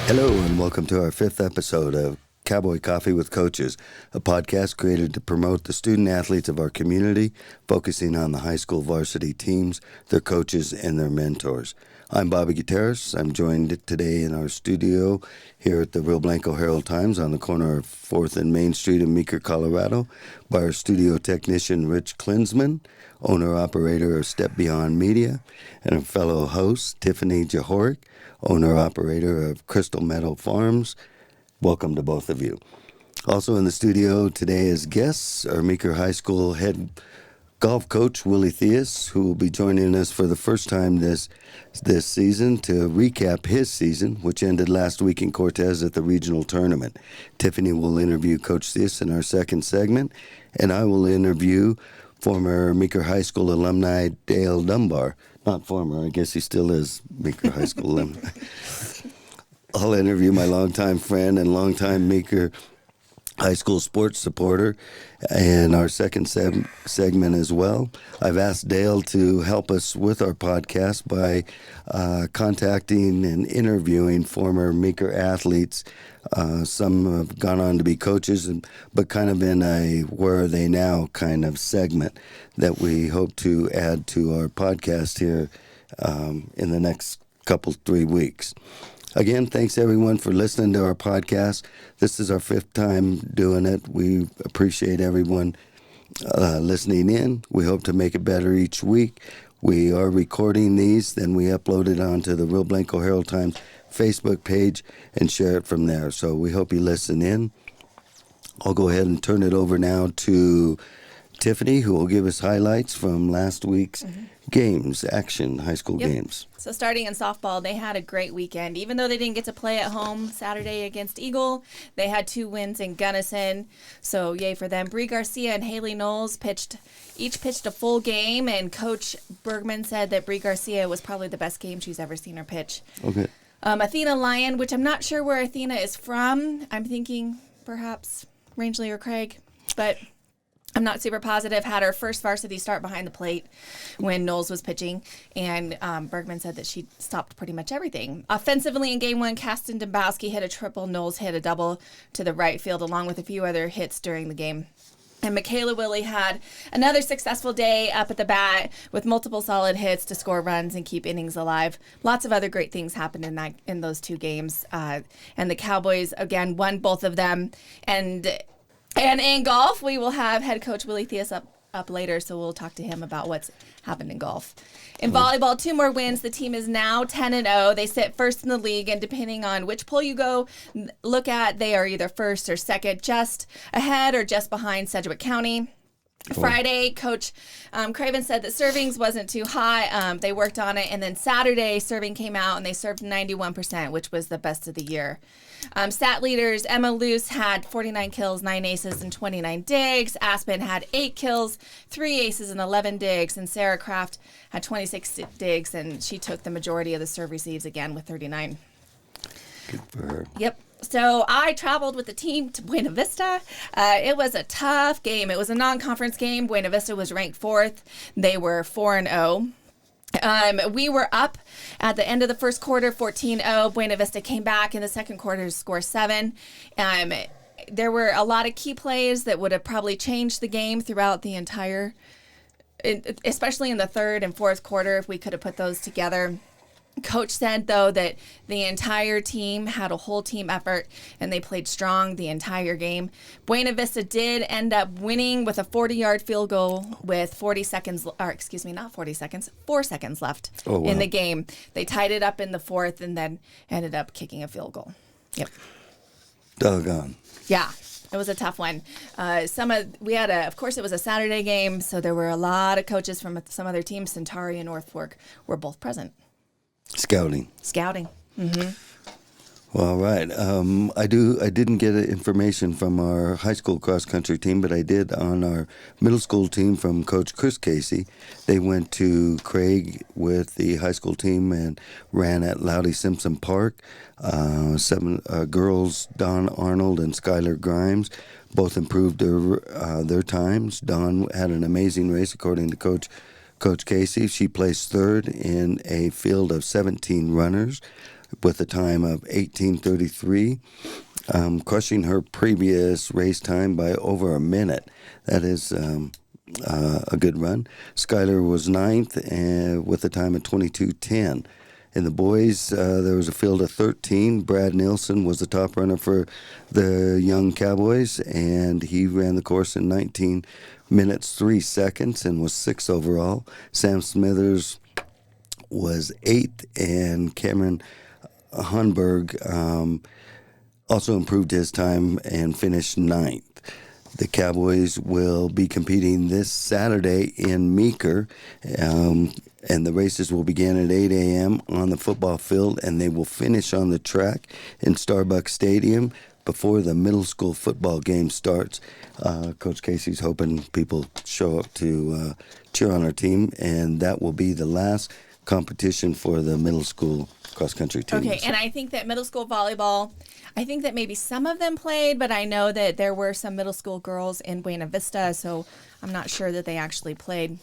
Hello, and welcome to our fifth episode of Cowboy Coffee with Coaches, a podcast created to promote the student athletes of our community, focusing on the high school varsity teams, their coaches, and their mentors. I'm Bobby Gutierrez. I'm joined today in our studio here at the Rio Blanco Herald-Times on the corner of 4th and Main Street in Meeker, Colorado, by our studio technician, Rich Klinsman, owner-operator of Step Beyond Media, and a fellow host, Tiffany Jahoric, owner-operator of Crystal Meadow Farms. Welcome to both of you. Also in the studio today as guests are Meeker High School head golf coach Willie Theus, who will be joining us for the first time this season to recap his season, which ended last week in Cortez at the regional tournament. Tiffany will interview Coach Theus in our second segment, and I will interview former Meeker High School alumni Dale Dunbar. Not former, I guess he still is Meeker High School alumni. I'll interview my longtime friend and longtime Meeker High School sports supporter in our second segment as well. I've asked Dale to help us with our podcast by contacting and interviewing former Meeker athletes. Some have gone on to be coaches, but kind of in a where are they now kind of segment that we hope to add to our podcast here in the next 3 weeks. Again, thanks everyone for listening to our podcast. This is our fifth time doing it. We appreciate everyone listening in. We hope to make it better each week. We are recording these, then we upload it onto the Rio Blanco Herald-Times Facebook page and share it from there. So we hope you listen in. I'll go ahead and turn it over now to Tiffany, who will give us highlights from last week's high school games. So starting in softball, they had a great weekend. Even though they didn't get to play at home Saturday against Eagle, they had 2 wins in Gunnison. So yay for them. Bree Garcia and Haley Knowles each pitched a full game, and Coach Bergman said that Bree Garcia was probably the best game she's ever seen her pitch. Okay. Athena Lyon, which I'm not sure where Athena is from. I'm thinking perhaps Rangeley or Craig, but I'm not super positive, had her first varsity start behind the plate when Knowles was pitching, and Bergman said that she stopped pretty much everything. Offensively in Game 1, Kasten Dembowski hit a triple, Knowles hit a double to the right field, along with a few other hits during the game. And Michaela Willie had another successful day up at the bat with multiple solid hits to score runs and keep innings alive. Lots of other great things happened in those 2 games. And the Cowboys, again, won both of them. And in golf, we will have head coach Willie Theus up later, so we'll talk to him about what's happened in golf. In volleyball, 2 more wins. The team is now 10-0. They sit first in the league, and depending on which poll you go look at, they are either first or second, just ahead or just behind Sedgwick County. Cool. Friday, Coach Craven said that servings wasn't too high. They worked on it. And then Saturday, serving came out, and they served 91%, which was the best of the year. Stat leaders, Emma Luce had 49 kills, 9 aces, and 29 digs. Aspen had 8 kills, 3 aces, and 11 digs. And Sarah Kraft had 26 digs, and she took the majority of the serve receives again with 39. Good for her. Yep. So I traveled with the team to Buena Vista. It was a tough game. It was a non-conference game. Buena Vista was ranked 4th. They were 4-0. We were up at the end of the first quarter, 14-0. Buena Vista came back in the second quarter to score 7. There were a lot of key plays that would have probably changed the game throughout the entire, especially in the third and fourth quarter, if we could have put those together. Coach said, though, that the entire team had a whole team effort and they played strong the entire game. Buena Vista did end up winning with a 40-yard field goal with 4 seconds left in the game. They tied it up in the fourth and then ended up kicking a field goal. Yep. Doggone. Yeah. It was a tough one. Of course, it was a Saturday game, so there were a lot of coaches from some other teams. Centauri and North Fork were both present. Scouting. Mm-hmm. Well, all right. I didn't get information from our high school cross country team, but I did on our middle school team from Coach Chris Casey. They went to Craig with the high school team and ran at Loudy Simpson Park. 7 girls, Dawn Arnold and Skylar Grimes, both improved their times. Dawn had an amazing race, according to Coach Casey. She placed third in a field of 17 runners. with a time of 18:33, crushing her previous race time by over a minute. That is a good run. Skylar was ninth with a time of 22:10. In the boys, there was a field of 13. Brad Nilsson was the top runner for the young Cowboys, and he ran the course in 19 minutes 3 seconds and was sixth overall. Sam Smithers was eighth, and Cameron Hunberg also improved his time and finished ninth. The Cowboys will be competing this Saturday in Meeker, and the races will begin at 8 a.m. on the football field, and they will finish on the track in Starbucks Stadium before the middle school football game starts. Coach Casey's hoping people show up to cheer on our team, and that will be the last competition for the middle school cross-country teams. Okay, and I think that middle school volleyball, I think that maybe some of them played, but I know that there were some middle school girls in Buena Vista, so I'm not sure that they actually played.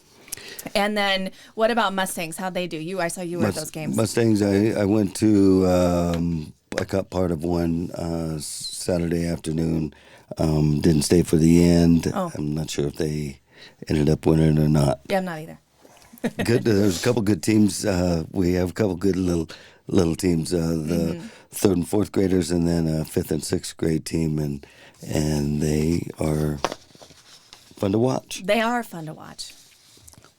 And then what about Mustangs? How'd they do? I saw you were at those games. Mustangs, I went to, I caught part of one Saturday afternoon. Didn't stay for the end. Oh. I'm not sure if they ended up winning or not. Yeah, I'm not either. Good. There's a couple good teams. We have a couple good little teams. The third and fourth graders, and then a fifth and sixth grade team, and they are fun to watch. They are fun to watch.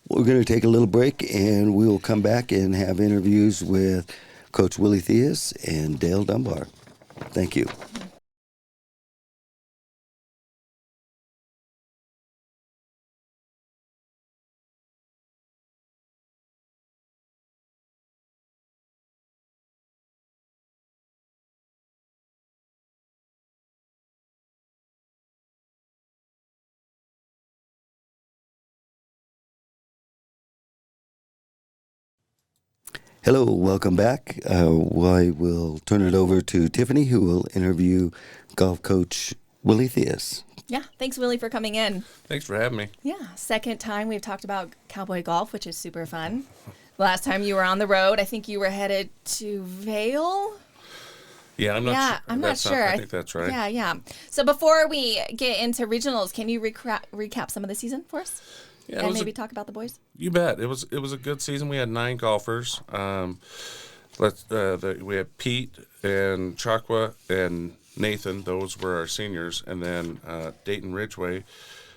We're going to take a little break, and we will come back and have interviews with Coach Willie Theus and Dale Dunbar. Thank you. Hello, welcome back. I will turn it over to Tiffany, who will interview golf coach Willie Theus. Yeah, thanks, Willie, for coming in. Thanks for having me. Yeah, second time we've talked about cowboy golf, which is super fun. Last time you were on the road, I think you were headed to Vail. Yeah, I'm not sure. I think that's right. Yeah. So before we get into regionals, can you recap some of the season for us? Yeah, and maybe talk about the boys? You bet. It was a good season. We had 9 golfers. We had Pete and Chakwa and Nathan. Those were our seniors. And then Dayton Ridgeway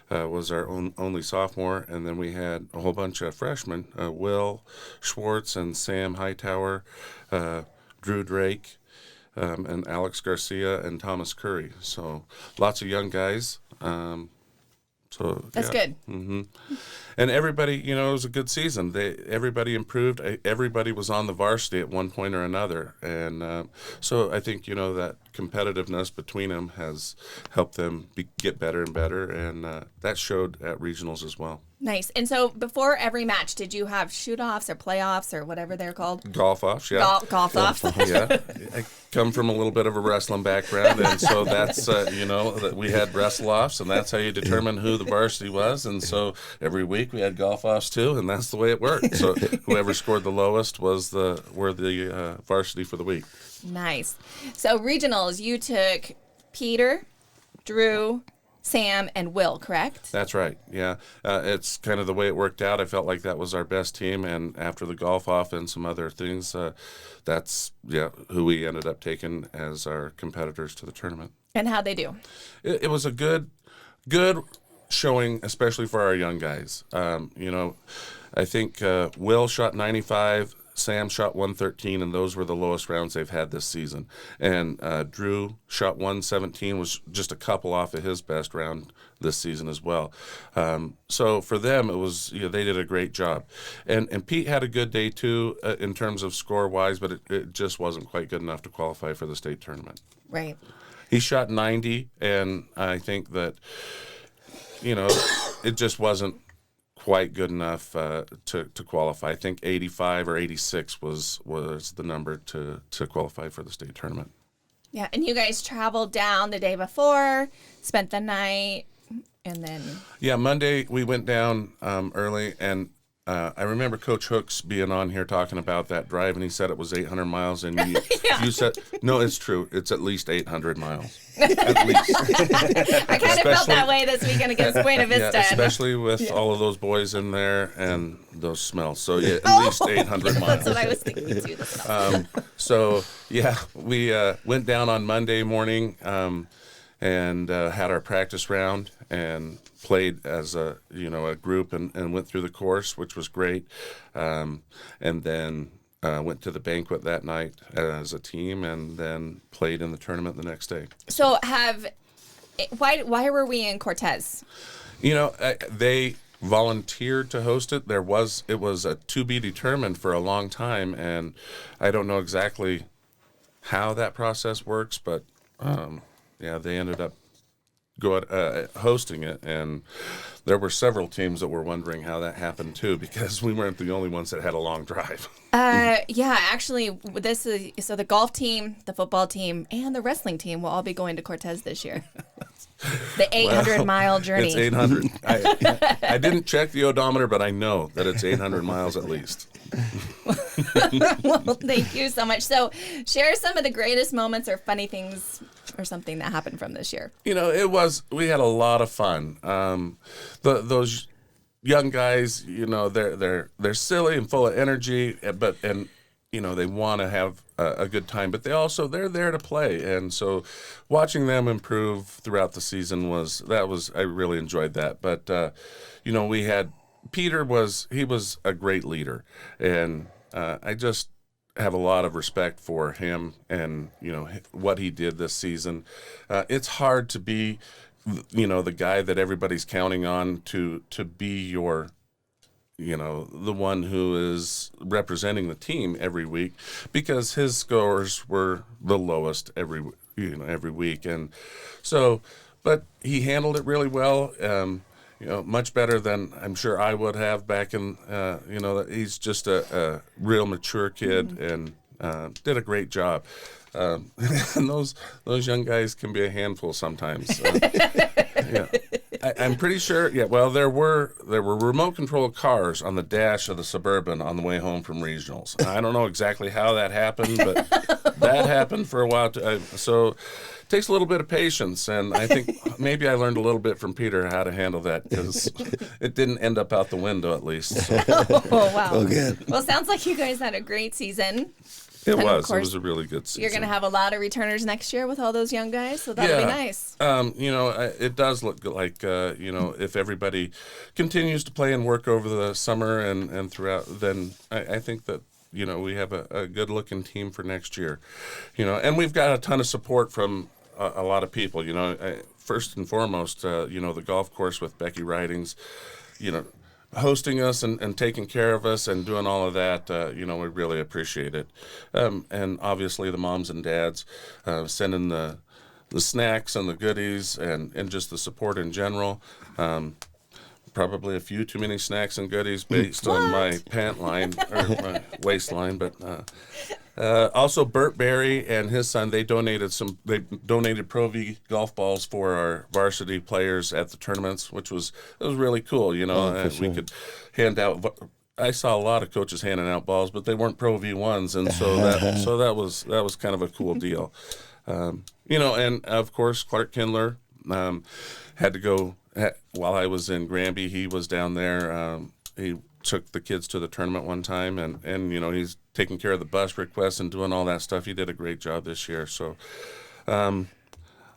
was our only sophomore. And then we had a whole bunch of freshmen, Will Schwartz and Sam Hightower, Drew Drake, and Alex Garcia and Thomas Curry. So lots of young guys. So that's good. Mm-hmm. And everybody, it was a good season. Everybody improved. Everybody was on the varsity at one point or another, and so I think that competitiveness between them has helped them get better and better, and that showed at regionals as well. Nice. And so before every match, did you have shoot-offs or playoffs or whatever they're called? Golf-offs, yeah. Golf-offs. Yeah. I come from a little bit of a wrestling background, and so that's, that we had wrestle-offs, and that's how you determine who the varsity was. And so every week we had golf-offs too, and that's the way it worked. So whoever scored the lowest were the varsity for the week. Nice. So regionals, you took Peter, Drew, Sam, and Will, correct? That's right, yeah. It's kind of the way it worked out. I felt like that was our best team, and after the golf-off and some other things, that's who we ended up taking as our competitors to the tournament. And how'd they do? It was a good showing, especially for our young guys. I think Will shot 95, Sam shot 113, and those were the lowest rounds they've had this season. And Drew shot 117, was just a couple off of his best round this season as well. So for them, it was they did a great job. And Pete had a good day too in terms of score-wise, but it just wasn't quite good enough to qualify for the state tournament. Right. He shot 90, and I think that, it just wasn't quite good enough to qualify. I think 85 or 86 was the number to qualify for the state tournament. Yeah, and you guys traveled down the day before, spent the night, and then... Yeah, Monday we went down early, and I remember Coach Hooks being on here talking about that drive, and he said it was 800 miles, and you said, no, it's true. It's at least 800 miles. At least. I kind of felt that way this weekend against Buena Vista. Yeah, especially with all of those boys in there and those smells. So, yeah, at least 800 miles. That's what I was thinking, too. So, yeah, we went down on Monday morning and had our practice round and played as a group and went through the course, which was great. And then went to the banquet that night as a team, and then played in the tournament the next day. So why were we in Cortez? They volunteered to host it. It was a to be determined for a long time, and I don't know exactly how that process works, but they ended up hosting it, and there were several teams that were wondering how that happened too, because we weren't the only ones that had a long drive. Actually, the golf team, the football team, and the wrestling team will all be going to Cortez this year. The 800-mile journey. It's 800. I didn't check the odometer, but I know that it's 800 miles at least. Well, thank you so much. So, share some of the greatest moments or funny things or something that happened from this year. We had a lot of fun. Those young guys, they're silly and full of energy, but they want to have a good time, but they're there to play, and so watching them improve throughout the season I really enjoyed that. But we had Peter was a great leader, and I just have a lot of respect for him and what he did this season. It's hard to be the guy that everybody's counting on to be your the one who is representing the team every week, because his scores were the lowest every week, and so, but he handled it really well. Much better than I'm sure I would have back in. He's just a real mature kid, and did a great job. And those young guys can be a handful sometimes. I'm pretty sure. Yeah, well, there were remote control cars on the dash of the Suburban on the way home from regionals. I don't know exactly how that happened, but that happened for a while. So it takes a little bit of patience, and I think maybe I learned a little bit from Peter how to handle that, because it didn't end up out the window at least. So. Oh, wow. Oh, good. Well, sounds like you guys had a great season. It was a really good season. You're going to have a lot of returners next year with all those young guys, so that'll be nice. It does look like, if everybody continues to play and work over the summer and throughout, then I think that, we have a good-looking team for next year. And we've got a ton of support from a lot of people. First and foremost, the golf course with Becky Ridings, hosting us and taking care of us and doing all of that, we really appreciate it. And obviously the moms and dads sending the snacks and the goodies and just the support in general. Probably a few too many snacks and goodies based on my pant line or my waistline, but also Burt Berry and his son, they donated Pro V golf balls for our varsity players at the tournaments, which was really cool, and we could hand out. I saw a lot of coaches handing out balls, but they weren't Pro V1s, and so that was kind of a cool deal. And of course Clark Kindler had to go while I was in Granby. He was down there. He took the kids to the tournament one time, and he's taking care of the bus requests and doing all that stuff. He did a great job this year. So,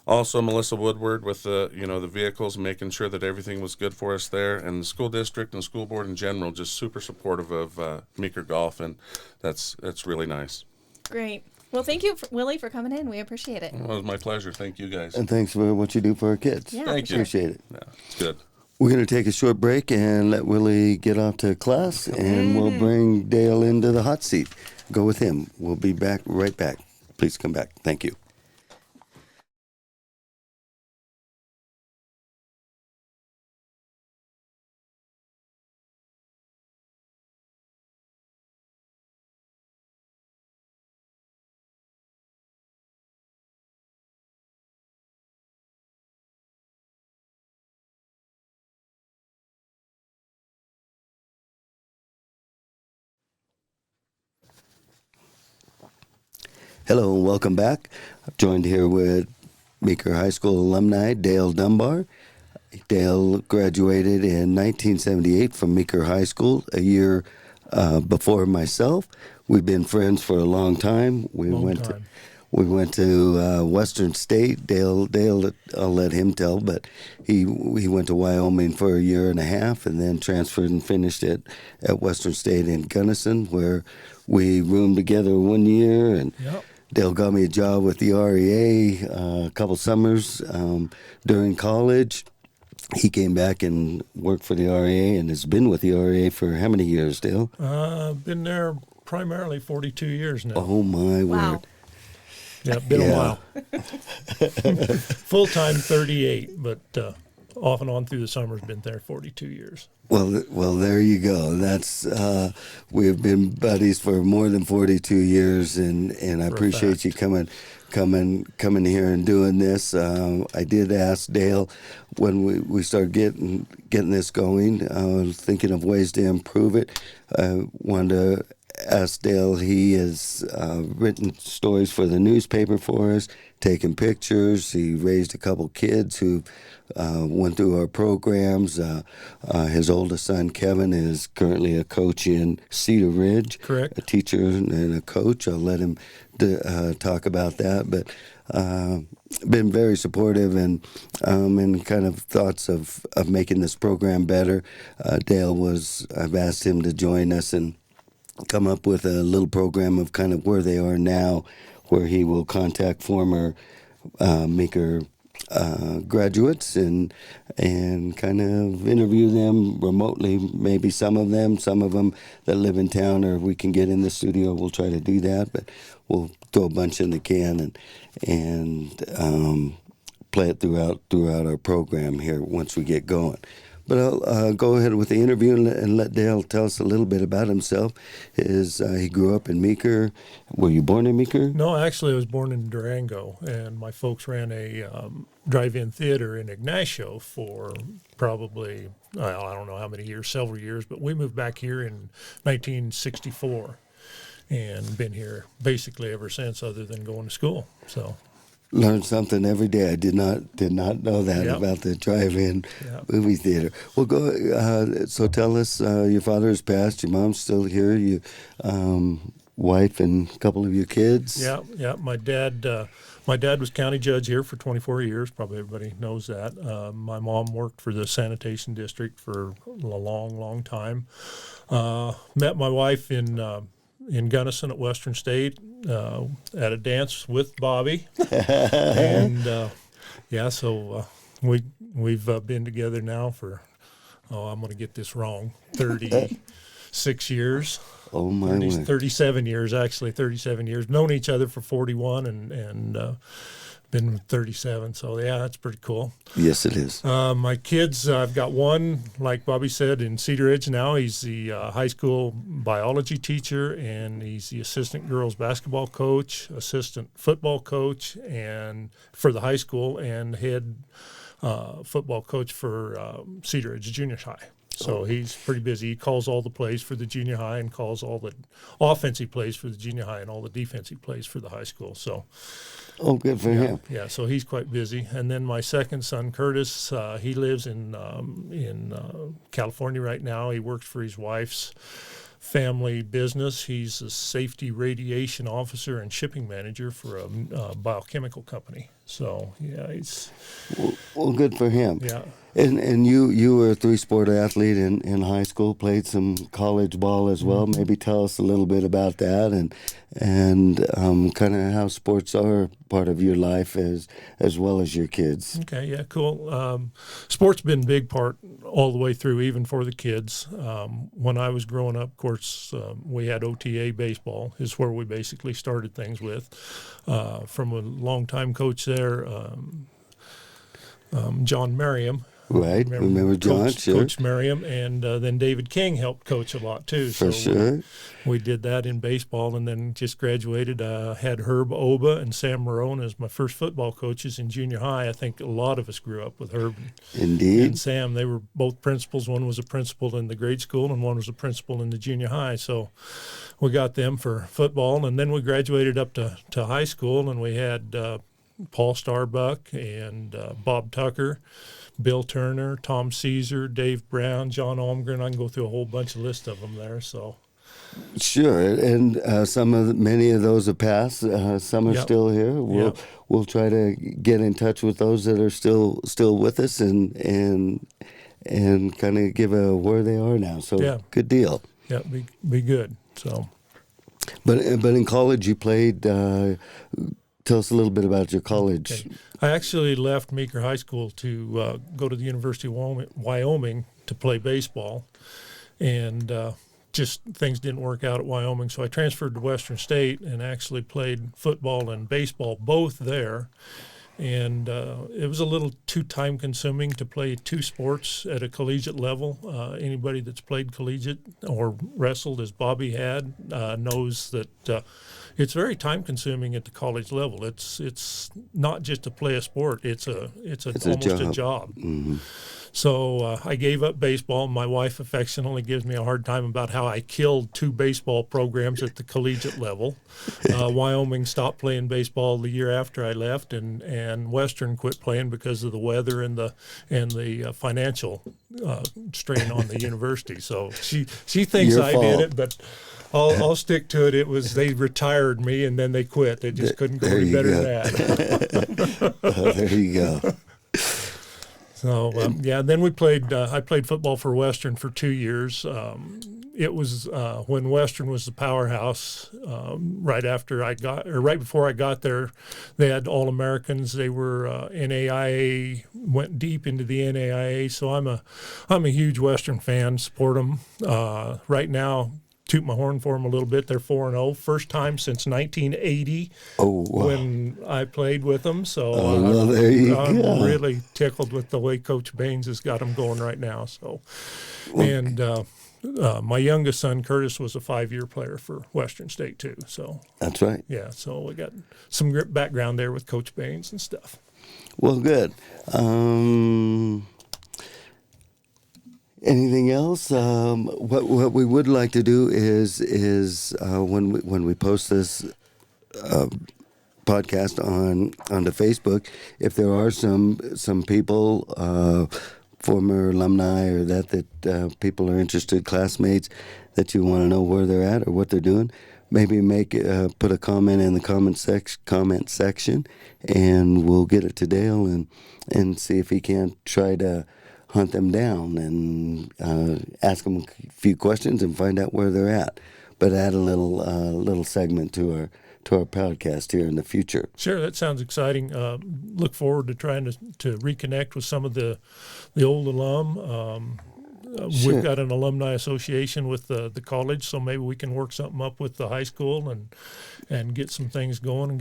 also Melissa Woodward with the the vehicles, making sure that everything was good for us there, and the school district and school board in general just super supportive of Meeker Golf, and that's really nice. Great. Well, thank you, Willie, for coming in. We appreciate it. Well, it was my pleasure. Thank you, guys. And thanks for what you do for our kids. Yeah, Thank you. Appreciate it. Yeah, it's good. We're going to take a short break and let Willie get off to class, and we'll bring Dale into the hot seat. Go with him. We'll be right back. Please come back. Thank you. Hello and welcome back. I'm joined here with Meeker High School alumni Dale Dunbar. Dale graduated in 1978 from Meeker High School, a year before myself. We've been friends for a long time. We went to Western State. Dale, I'll let him tell, but he went to Wyoming for a year and a half, and then transferred and finished at Western State in Gunnison, where we roomed together 1 year. And Yep. Dale got me a job with the REA a couple summers during college. He came back and worked for the REA and has been with the REA for how many years, Dale? Been there primarily 42 years now. Oh, my Wow. word. Yeah, been Yeah. a while. Full-time 38, but off and on through the summers, been there 42 years. Well, there you go. That's we have been buddies for more than 42 years, and I For a appreciate fact. you coming here and doing this. I did ask Dale when we started getting this going. I was thinking of ways to improve it. I wanted to ask Dale. He has written stories for the newspaper for us, taken pictures. He raised a couple kids who went through our programs. His oldest son, Kevin, is currently a coach in Cedar Ridge. Correct. A teacher and a coach. I'll let him talk about that. But been very supportive and kind of thoughts of making this program better. I've asked him to join us and come up with a little program of kind of where they are now, where he will contact former Meeker graduates and kind of interview them remotely. Maybe some of them that live in town, or we can get in the studio. We'll try to do that, but we'll throw a bunch in the can and play it throughout our program here once we get going. But I'll go ahead with the interview and let Dale tell us a little bit about himself. He grew up in Meeker. Were you born in Meeker? No, actually, I was born in Durango, and my folks ran a drive-in theater in Ignacio for probably, I don't know how many years, several years, but we moved back here in 1964 and been here basically ever since, other than going to school. So. Learn something every day. I did not know that Yep. about the drive-in Yep. movie theater. Well, go. So tell us, your father has passed. Your mom's still here. You, wife, and a couple of your kids. Yeah. My dad was county judge here for 24 years. Probably everybody knows that. My mom worked for the sanitation district for a long, long time. Met my wife in Gunnison at Western State at a dance with Bobby, and so we've been together now for I'm going to get this wrong, 36 years. Oh my word. 37 years, actually, 37 years. Known each other for 41 and been 37. So, yeah, that's pretty cool. Yes, it is. My kids, I've got one, like Bobby said, in Cedar Ridge now. He's the high school biology teacher, and he's the assistant girls basketball coach, assistant football coach, and for the high school, and head football coach for Cedar Ridge Junior High. So he's pretty busy. He calls all the plays for the junior high and calls all the offensive plays for the junior high and all the defensive plays for the high school. So, Oh, good for him. yeah, so he's quite busy. And then my second son, Curtis, he lives in California right now. He works for his wife's family business. He's a safety radiation officer and shipping manager for a biochemical company. So, yeah, he's Well, good for him. yeah. And you were a three-sport athlete in high school, played some college ball as well. Mm-hmm. Maybe tell us a little bit about that and kind of how sports are part of your life as well as your kids. Okay, yeah, cool. Sports been a big part all the way through, even for the kids. When I was growing up, of course, we had OTA baseball is where we basically started things with. From a longtime coach there, John Merriam. Right, remember John, Coach, sure. Coach Merriam, and then David King helped coach a lot too. For so sure. we did that in baseball, and then just graduated. Had Herb Oba and Sam Marone as my first football coaches in junior high. I think a lot of us grew up with Herb Indeed. and Sam. They were both principals. One was a principal in the grade school, and one was a principal in the junior high. So we got them for football, and then we graduated up to high school, and we had Paul Starbuck and Bob Tucker, Bill Turner, Tom Caesar, Dave Brown, John Olmgren. I can go through a whole bunch of list of them there. So Sure, and many of those have passed. Some are Yep. still here. We'll try to get in touch with those that are still with us and kind of give where they are now. So Yeah. good deal. yeah, be good. So But in college you played. Tell us a little bit about your college. okay. I actually left Meeker High School to go to the University of Wyoming to play baseball, and just things didn't work out at Wyoming, so I transferred to Western State and actually played football and baseball both there. And it was a little too time consuming to play two sports at a collegiate level. Anybody that's played collegiate or wrestled as Bobby had knows that it's very time consuming at the college level. It's not just to play a sport; it's almost a job. Mm-hmm. So I gave up baseball. My wife affectionately gives me a hard time about how I killed two baseball programs at the collegiate level. Wyoming stopped playing baseball the year after I left, and Western quit playing because of the weather and the financial strain on the university. So she thinks Your I fault. did it, but I'll stick to it. It was they retired me and then they quit. They just couldn't go There any you better go. than that. There you go. So then we played. I played football for Western for 2 years. It was when Western was the powerhouse. Right before I got there, they had All Americans. They were NAIA. Went deep into the NAIA. So I'm a huge Western fan. Support them. Right now, toot my horn for them a little bit. They're 4-0, first time since 1980 Oh, wow. when I played with them. So well, there you I'm go. really tickled with the way Coach Baines has got them going right now. So, and my youngest son Curtis was a 5-year player for Western State too. So That's right. yeah, so we got some background there with Coach Baines and stuff. Well, good. Anything else? What we would like to do is when we post this podcast onto Facebook, if there are some people, former alumni or that people are interested, classmates that you want to know where they're at or what they're doing, maybe put a comment in the comment section, and we'll get it to Dale and see if he can't try to hunt them down and ask them a few questions and find out where they're at. But add a little segment to our podcast here in the future. Sure, that sounds exciting. Look forward to trying to reconnect with some of the old alum. Sure. We've got an alumni association with the college, so maybe we can work something up with the high school and get some things going and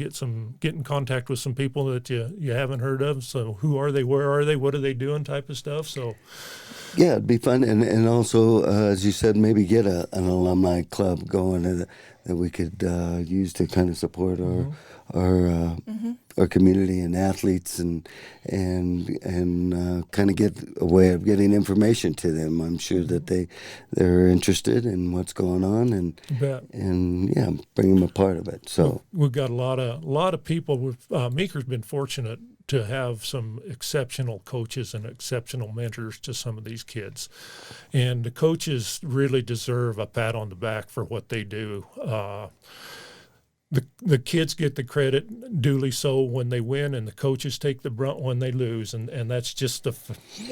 get in contact with some people that you haven't heard of. So who are they? Where are they? What are they doing? Type of stuff. So Yeah, it'd be fun, and also as you said, maybe get an alumni club going that we could use to kind of support our community and athletes and kind of get a way of getting information to them. I'm sure that they're interested in what's going on you bet. and yeah, bring them a part of it. So We've got a lot of people. Meeker's been fortunate to have some exceptional coaches and exceptional mentors to some of these kids, and the coaches really deserve a pat on the back for what they do. The kids get the credit duly so when they win, and the coaches take the brunt when they lose, and that's just a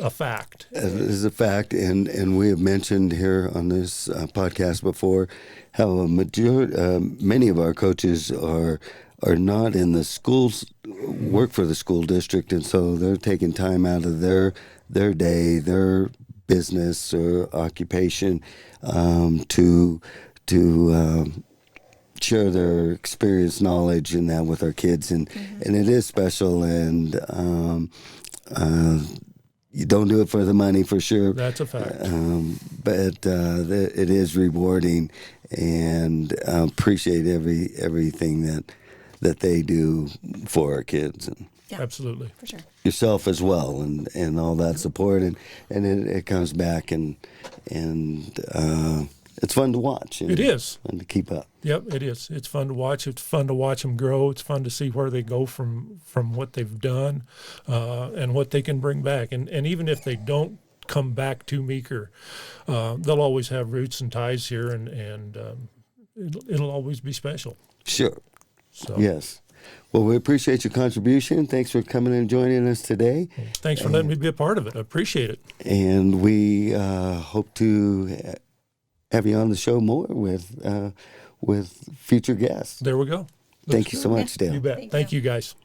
fact. it is a fact, and we have mentioned here on this podcast before how many of our coaches are not in the schools, work for the school district, and so they're taking time out of their day, their business or occupation to share their experience, knowledge, and that with our kids, and it is special, and you don't do it for the money for sure. That's a fact. But it is rewarding, and appreciate everything that they do for our kids and Yeah, Absolutely. for sure. yourself as well, and all that support, and it comes back and it's fun to watch. It is. And to keep up. Yep, it is. It's fun to watch. It's fun to watch them grow. It's fun to see where they go from what they've done and what they can bring back. And even if they don't come back to Meeker, they'll always have roots and ties here, and it'll always be special. Sure. So Yes. Well, we appreciate your contribution. Thanks for coming and joining us today. thanks for letting me be a part of it. I appreciate it. And we hope to have you on the show more with future guests. There we go. Thank you so much, Dale. You bet. Thank you, guys.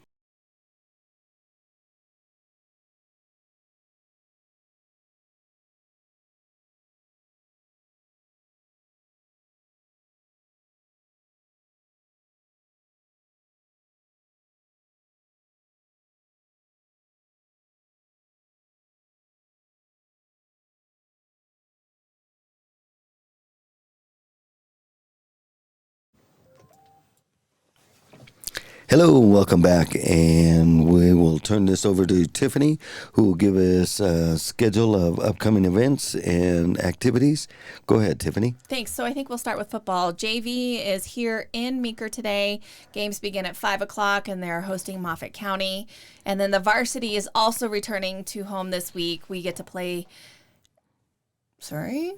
Hello, welcome back, and we will turn this over to Tiffany, who will give us a schedule of upcoming events and activities. Go ahead, Tiffany. Thanks. So I think we'll start with football. JV is here in Meeker today. Games begin at 5 o'clock, and they're hosting Moffat County. And then the varsity is also returning to home this week. We get to play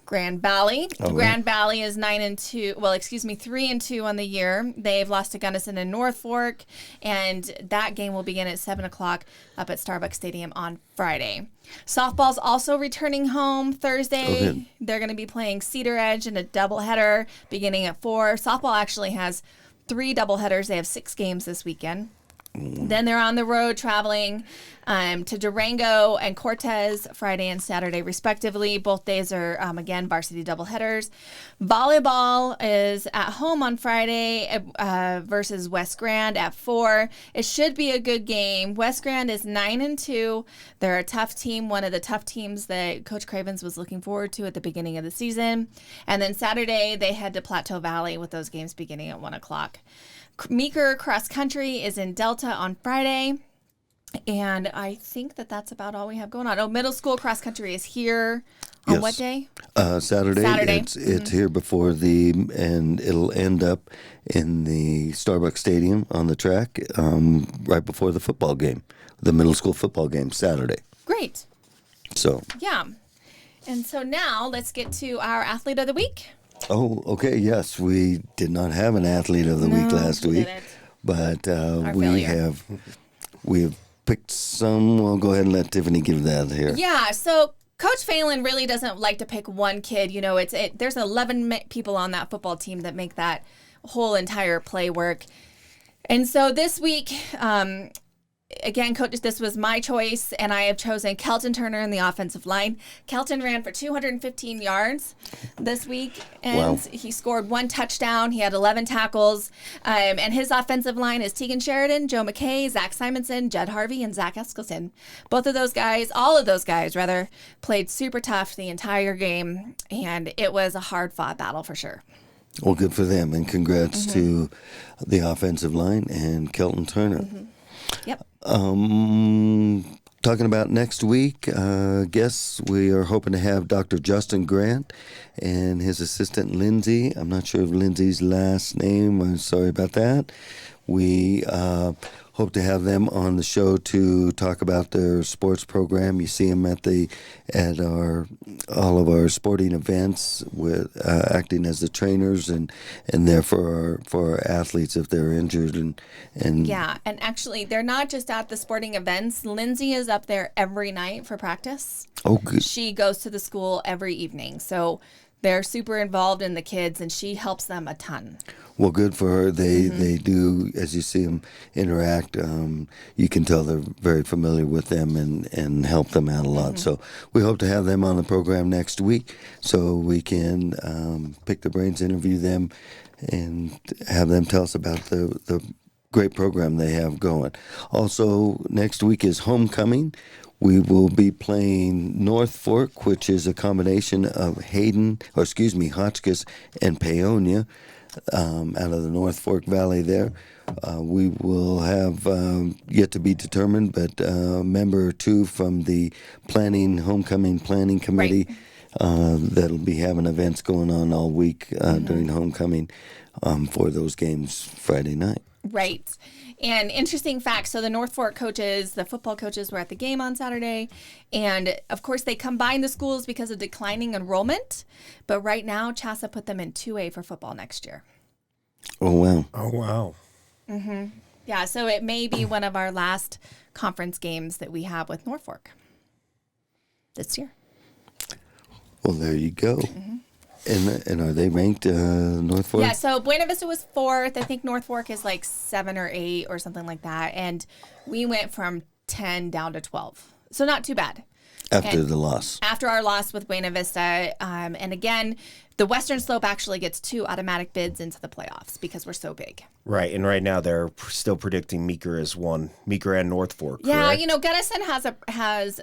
Grand Valley. All right. Grand Valley is 3-2 on the year. They've lost to Gunnison and North Fork, and that game will begin at 7 o'clock up at Starbucks Stadium on Friday. Softball's also returning home Thursday. Okay. They're going to be playing Cedar Edge in a doubleheader beginning at 4. Softball actually has 3 doubleheaders. They have 6 games this weekend. Then they're on the road traveling to Durango and Cortez Friday and Saturday, respectively. Both days are, again, varsity doubleheaders. Volleyball is at home on Friday versus West Grand at 4. It should be a good game. West Grand is 9-2. They're a tough team, one of the tough teams that Coach Cravens was looking forward to at the beginning of the season. And then Saturday, they head to Plateau Valley with those games beginning at 1 o'clock. Meeker Cross Country is in Delta on Friday, and I think that's about all we have going on. Oh, middle school cross country is here on Yes. what day? Saturday. Saturday. It's here before and it'll end up in the Starbucks Stadium on the track right before the football game, the middle school football game, Saturday. Great. So, Yeah. And so now let's get to our athlete of the week. oh, okay, yes, we did not have an athlete of the week last we week, didn't. but we failure. have picked some. We'll go ahead and let Tiffany give that here. Yeah, so Coach Phelan really doesn't like to pick one kid. You know, there's 11 people on that football team that make that whole entire play work. And so this week, again, Coach, this was my choice, and I have chosen Kelton Turner in the offensive line. Kelton ran for 215 yards this week, and Wow. he scored 1 touchdown. He had 11 tackles, and his offensive line is Tegan Sheridan, Joe McKay, Zach Simonson, Judd Harvey, and Zach Eskelson. All of those guys, played super tough the entire game, and it was a hard-fought battle for sure. Well, good for them, and congrats to the offensive line and Kelton Turner. Yep. Talking about next week, guess we are hoping to have Dr. Justin Grant and his assistant Lindsay. I'm not sure of Lindsay's last name. I'm sorry about that. We hope to have them on the show to talk about their sports program. You see them at all of our sporting events with acting as the trainers and there for our athletes if they're injured and Yeah, and actually, they're not just at the sporting events. Lindsay is up there every night for practice. Oh, good. She goes to the school every evening. So they're super involved in the kids, and she helps them a ton. Well, good for her. They do, as you see them interact, you can tell they're very familiar with them and help them out a lot. So we hope to have them on the program next week so we can pick the brains, interview them, and have them tell us about the great program they have going. Also, next week is homecoming. We will be playing North Fork, which is a combination of Hotchkiss and Paonia out of the North Fork Valley there. We will have yet to be determined, but a member or two from the homecoming planning committee that'll be having events going on all week during homecoming for those games Friday night. Right. And interesting fact, so the North Fork coaches, the football coaches were at the game on Saturday. And of course, they combined the schools because of declining enrollment. But right now, CHSAA put them in 2A for football next year. Oh, wow. Oh, wow. Yeah, so it may be one of our last conference games that we have with North Fork this year. Well, there you go. And are they ranked North Fork? Yeah, so Buena Vista was 4th. I think North Fork is like 7 or 8 or something like that. And we went from 10 down to 12. So not too bad. After the loss. After our loss with Buena Vista. And again, the Western Slope actually gets 2 automatic bids into the playoffs because we're so big. Right, and right now they're still predicting Meeker as one. Meeker and North Fork, Yeah, correct? you know, Gunnison has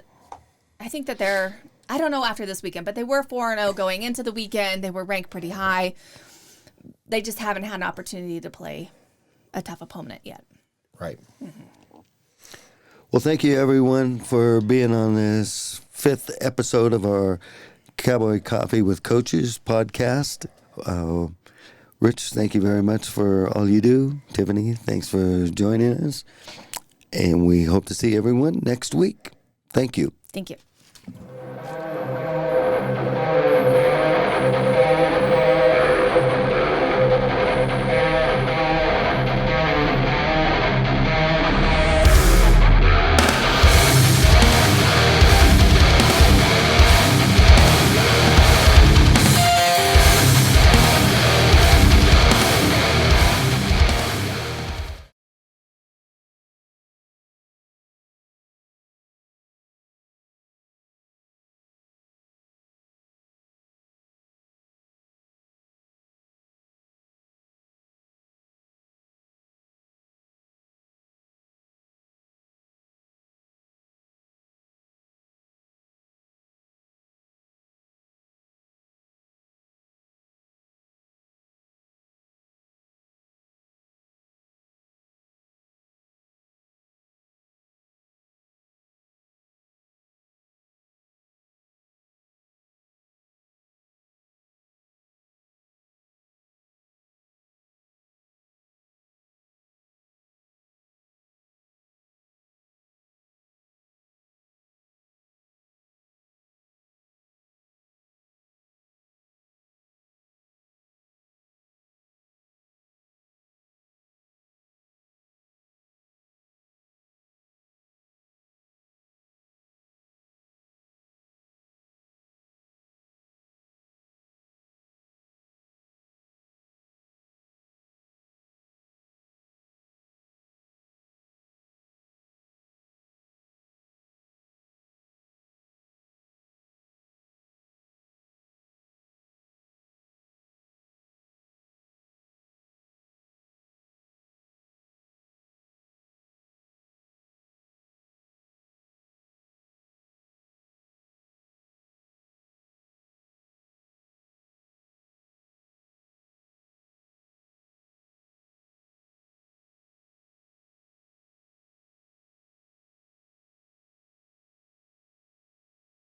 I think that they're, I don't know after this weekend, but they were 4-0 going into the weekend. They were ranked pretty high. They just haven't had an opportunity to play a tough opponent yet. Right. Well, thank you, everyone, for being on this 5th episode of our Cowboy Coffee with Coaches podcast. Rich, thank you very much for all you do. Tiffany, thanks for joining us. And we hope to see everyone next week. Thank you. Thank you.